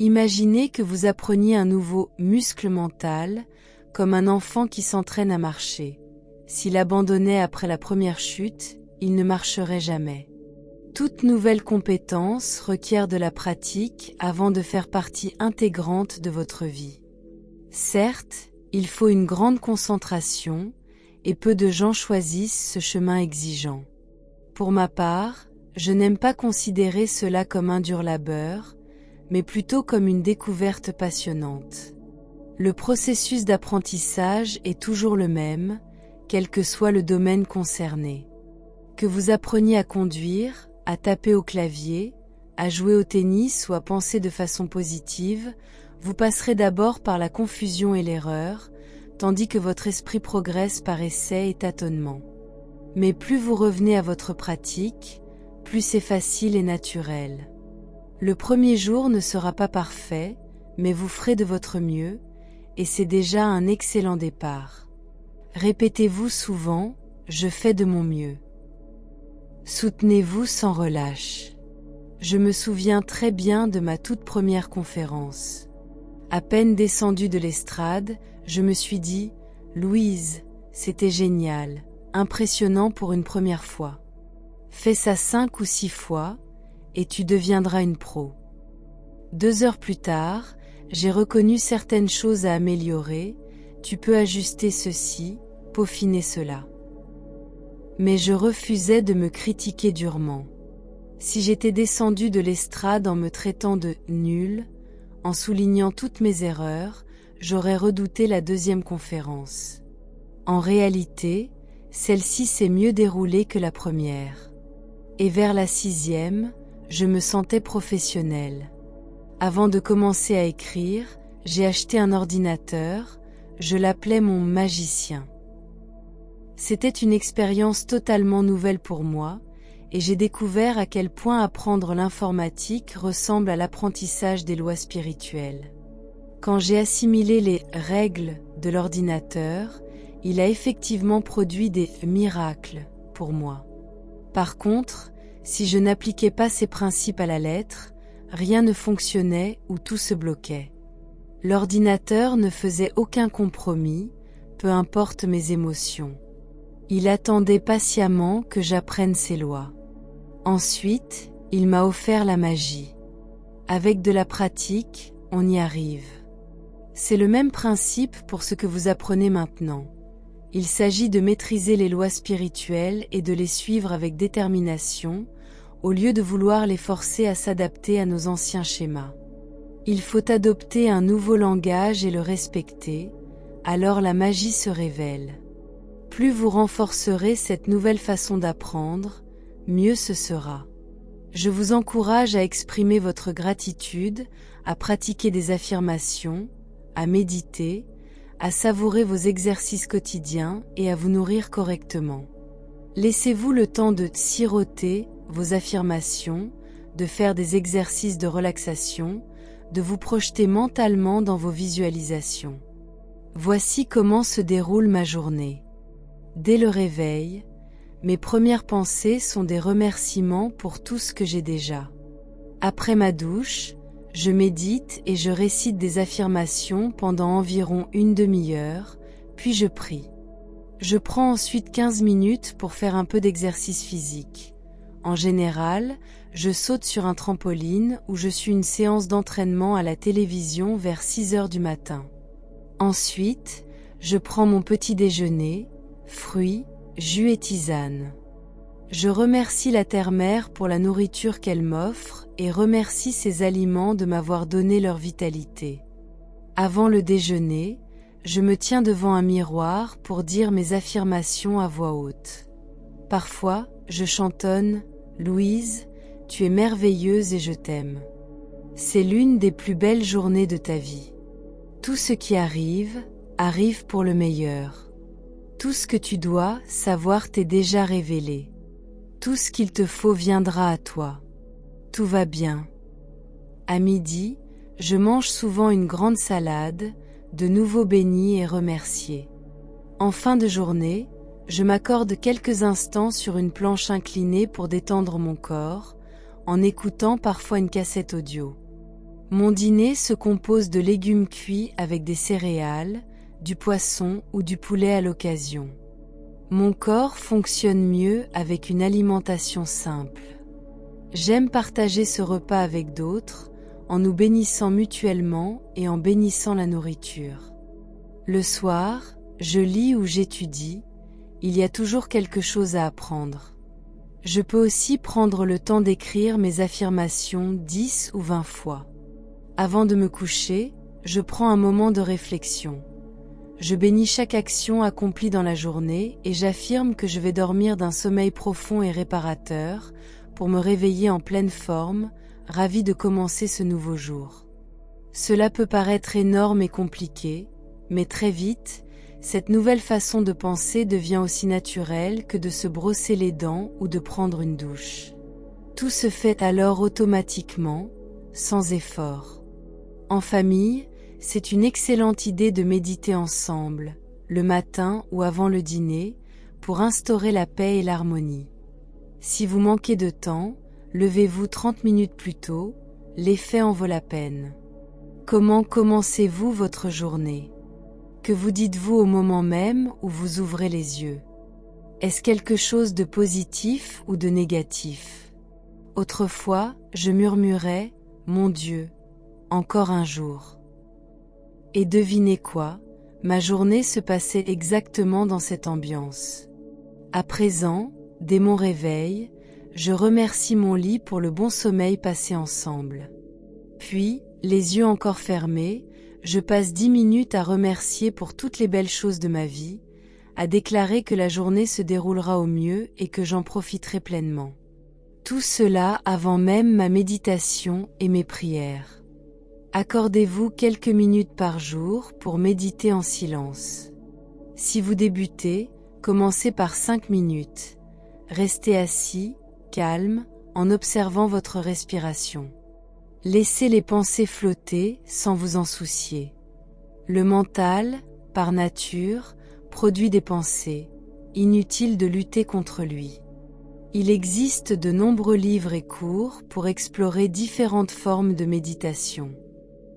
Imaginez que vous appreniez un nouveau muscle mental, comme un enfant qui s'entraîne à marcher. S'il abandonnait après la première chute, il ne marcherait jamais. Toute nouvelle compétence requiert de la pratique avant de faire partie intégrante de votre vie. Certes, il faut une grande concentration, et peu de gens choisissent ce chemin exigeant. Pour ma part, je n'aime pas considérer cela comme un dur labeur, mais plutôt comme une découverte passionnante. Le processus d'apprentissage est toujours le même, quel que soit le domaine concerné. Que vous appreniez à conduire, à taper au clavier, à jouer au tennis ou à penser de façon positive, vous passerez d'abord par la confusion et l'erreur, tandis que votre esprit progresse par essai et tâtonnement. Mais plus vous revenez à votre pratique, plus c'est facile et naturel. Le premier jour ne sera pas parfait, mais vous ferez de votre mieux, et c'est déjà un excellent départ. Répétez-vous souvent, je fais de mon mieux. Soutenez-vous sans relâche. Je me souviens très bien de ma toute première conférence. À peine descendue de l'estrade, je me suis dit, Louise, c'était génial, impressionnant pour une première fois. Fais ça 5 ou 6 fois, et tu deviendras une pro. 2 heures plus tard, j'ai reconnu certaines choses à améliorer, tu peux ajuster ceci, peaufiner cela. Mais je refusais de me critiquer durement. Si j'étais descendue de l'estrade en me traitant de « nul », en soulignant toutes mes erreurs, j'aurais redouté la deuxième conférence. En réalité, celle-ci s'est mieux déroulée que la première. Et vers la 6e, je me sentais professionnelle. Avant de commencer à écrire, j'ai acheté un ordinateur, je l'appelais mon magicien. C'était une expérience totalement nouvelle pour moi, et j'ai découvert à quel point apprendre l'informatique ressemble à l'apprentissage des lois spirituelles. Quand j'ai assimilé les règles de l'ordinateur, il a effectivement produit des miracles pour moi. Par contre, si je n'appliquais pas ces principes à la lettre, rien ne fonctionnait ou tout se bloquait. L'ordinateur ne faisait aucun compromis, peu importe mes émotions. Il attendait patiemment que j'apprenne ses lois. Ensuite, il m'a offert la magie. Avec de la pratique, on y arrive. C'est le même principe pour ce que vous apprenez maintenant. Il s'agit de maîtriser les lois spirituelles et de les suivre avec détermination, au lieu de vouloir les forcer à s'adapter à nos anciens schémas. Il faut adopter un nouveau langage et le respecter, alors la magie se révèle. Plus vous renforcerez cette nouvelle façon d'apprendre, mieux ce sera. Je vous encourage à exprimer votre gratitude, à pratiquer des affirmations, à méditer, à savourer vos exercices quotidiens et à vous nourrir correctement. Laissez-vous le temps de siroter vos affirmations, de faire des exercices de relaxation, de vous projeter mentalement dans vos visualisations. Voici comment se déroule ma journée. Dès le réveil, mes premières pensées sont des remerciements pour tout ce que j'ai déjà. Après ma douche, je médite et je récite des affirmations pendant environ une demi-heure, puis je prie. Je prends ensuite 15 minutes pour faire un peu d'exercice physique. En général, je saute sur un trampoline ou je suis une séance d'entraînement à la télévision vers 6 heures du matin. Ensuite, je prends mon petit déjeuner, fruits, jus et tisane. Je remercie la terre-mère pour la nourriture qu'elle m'offre et remercie ces aliments de m'avoir donné leur vitalité. Avant le déjeuner, je me tiens devant un miroir pour dire mes affirmations à voix haute. Parfois, je chantonne « Louise, tu es merveilleuse et je t'aime. C'est l'une des plus belles journées de ta vie. Tout ce qui arrive, arrive pour le meilleur. Tout ce que tu dois savoir t'est déjà révélé. Tout ce qu'il te faut viendra à toi. Tout va bien. » À midi, je mange souvent une grande salade, de nouveau bénie et remerciée. En fin de journée, je m'accorde quelques instants sur une planche inclinée pour détendre mon corps, en écoutant parfois une cassette audio. Mon dîner se compose de légumes cuits avec des céréales, du poisson ou du poulet à l'occasion. Mon corps fonctionne mieux avec une alimentation simple. J'aime partager ce repas avec d'autres, en nous bénissant mutuellement et en bénissant la nourriture. Le soir, je lis ou j'étudie, il y a toujours quelque chose à apprendre. Je peux aussi prendre le temps d'écrire mes affirmations 10 ou 20 fois. Avant de me coucher, je prends un moment de réflexion. Je bénis chaque action accomplie dans la journée et j'affirme que je vais dormir d'un sommeil profond et réparateur pour me réveiller en pleine forme, ravi de commencer ce nouveau jour. Cela peut paraître énorme et compliqué, mais très vite, cette nouvelle façon de penser devient aussi naturelle que de se brosser les dents ou de prendre une douche. Tout se fait alors automatiquement, sans effort. En famille, c'est une excellente idée de méditer ensemble, le matin ou avant le dîner, pour instaurer la paix et l'harmonie. Si vous manquez de temps, levez-vous 30 minutes plus tôt, l'effet en vaut la peine. Comment commencez-vous votre journée ? Que vous dites-vous au moment même où vous ouvrez les yeux? Est-ce quelque chose de positif ou de négatif? Autrefois, je murmurais « Mon Dieu, encore un jour ». Et devinez quoi? Ma journée se passait exactement dans cette ambiance. À présent, dès mon réveil, je remercie mon lit pour le bon sommeil passé ensemble. Puis, les yeux encore fermés, je passe 10 minutes à remercier pour toutes les belles choses de ma vie, à déclarer que la journée se déroulera au mieux et que j'en profiterai pleinement. Tout cela avant même ma méditation et mes prières. Accordez-vous quelques minutes par jour pour méditer en silence. Si vous débutez, commencez par 5 minutes. Restez assis, calme, en observant votre respiration. Laissez les pensées flotter sans vous en soucier. Le mental, par nature, produit des pensées. Inutile de lutter contre lui. Il existe de nombreux livres et cours pour explorer différentes formes de méditation.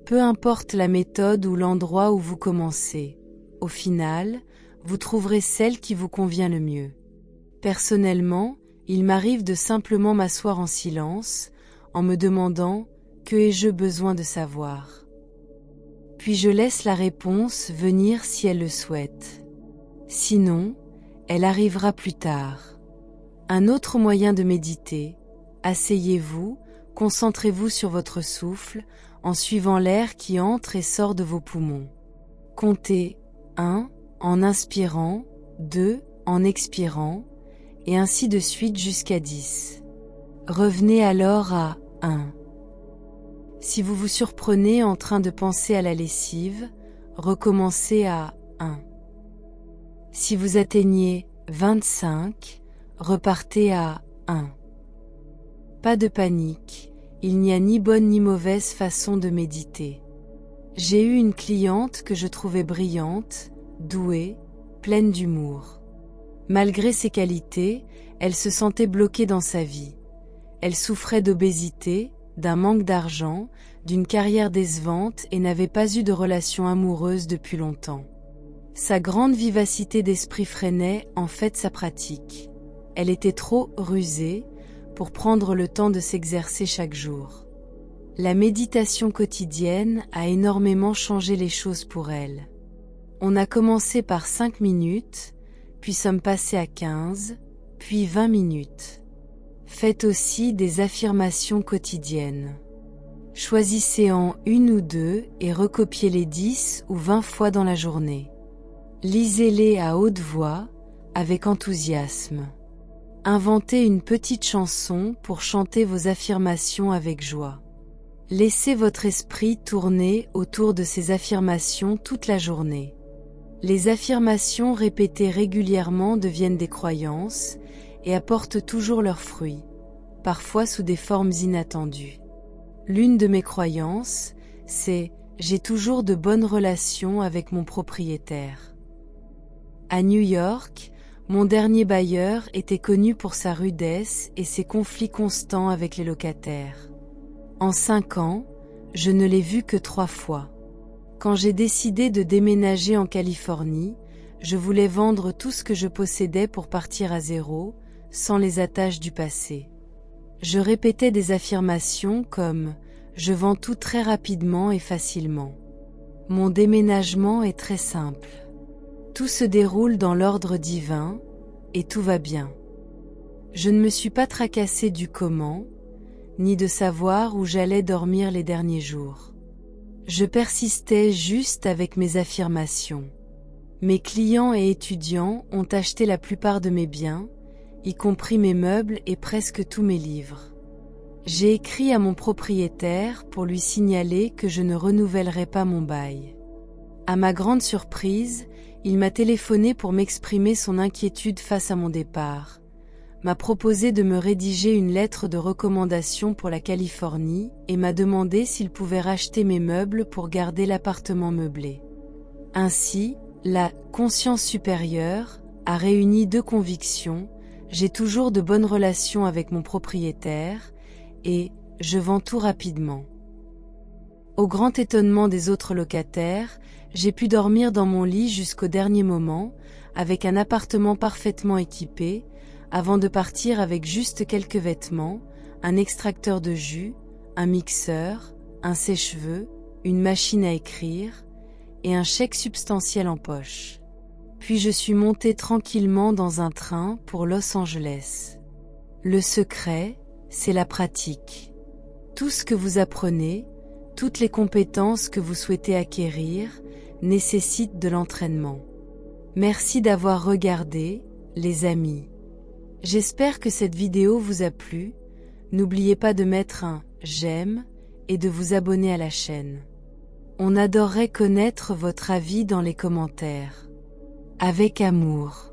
Peu importe la méthode ou l'endroit où vous commencez, au final, vous trouverez celle qui vous convient le mieux. Personnellement, il m'arrive de simplement m'asseoir en silence, en me demandant « Que ai-je besoin de savoir ?» Puis je laisse la réponse venir si elle le souhaite. Sinon, elle arrivera plus tard. Un autre moyen de méditer, asseyez-vous, concentrez-vous sur votre souffle, en suivant l'air qui entre et sort de vos poumons. Comptez 1 en inspirant, 2 en expirant, et ainsi de suite jusqu'à 10. Revenez alors à 1. Si vous vous surprenez en train de penser à la lessive, recommencez à 1. Si vous atteignez 25, repartez à 1. Pas de panique, il n'y a ni bonne ni mauvaise façon de méditer. J'ai eu une cliente que je trouvais brillante, douée, pleine d'humour. Malgré ses qualités, elle se sentait bloquée dans sa vie. Elle souffrait d'obésité, d'un manque d'argent, d'une carrière décevante et n'avait pas eu de relation amoureuse depuis longtemps. Sa grande vivacité d'esprit freinait en fait sa pratique. Elle était trop rusée pour prendre le temps de s'exercer chaque jour. La méditation quotidienne a énormément changé les choses pour elle. On a commencé par 5 minutes, puis sommes passés à 15, puis 20 minutes. Faites aussi des affirmations quotidiennes. Choisissez-en une ou deux et recopiez-les 10 ou 20 fois dans la journée. Lisez-les à haute voix, avec enthousiasme. Inventez une petite chanson pour chanter vos affirmations avec joie. Laissez votre esprit tourner autour de ces affirmations toute la journée. Les affirmations répétées régulièrement deviennent des croyances et apportent toujours leurs fruits, parfois sous des formes inattendues. L'une de mes croyances, c'est « J'ai toujours de bonnes relations avec mon propriétaire ». À New York, mon dernier bailleur était connu pour sa rudesse et ses conflits constants avec les locataires. En 5 ans, Je ne l'ai vu que 3 fois. Quand j'ai décidé de déménager en Californie, je voulais vendre tout ce que je possédais pour partir à zéro, sans les attaches du passé. Je répétais des affirmations comme « Je vends tout très rapidement et facilement ». Mon déménagement est très simple. Tout se déroule dans l'ordre divin, et tout va bien. Je ne me suis pas tracassée du comment, ni de savoir où j'allais dormir les derniers jours. Je persistais juste avec mes affirmations. Mes clients et étudiants ont acheté la plupart de mes biens, y compris mes meubles et presque tous mes livres. J'ai écrit à mon propriétaire pour lui signaler que je ne renouvellerai pas mon bail. À ma grande surprise, il m'a téléphoné pour m'exprimer son inquiétude face à mon départ, m'a proposé de me rédiger une lettre de recommandation pour la Californie et m'a demandé s'il pouvait racheter mes meubles pour garder l'appartement meublé. Ainsi, la conscience supérieure a réuni 2 convictions: j'ai toujours de bonnes relations avec mon propriétaire et je vends tout rapidement. Au grand étonnement des autres locataires, j'ai pu dormir dans mon lit jusqu'au dernier moment, avec un appartement parfaitement équipé, avant de partir avec juste quelques vêtements, un extracteur de jus, un mixeur, un sèche-cheveux, une machine à écrire, et un chèque substantiel en poche. Puis je suis montée tranquillement dans un train pour Los Angeles. Le secret, c'est la pratique. Tout ce que vous apprenez, toutes les compétences que vous souhaitez acquérir, nécessitent de l'entraînement. Merci d'avoir regardé, les amis. J'espère que cette vidéo vous a plu. N'oubliez pas de mettre un j'aime et de vous abonner à la chaîne. On adorerait connaître votre avis dans les commentaires. Avec amour.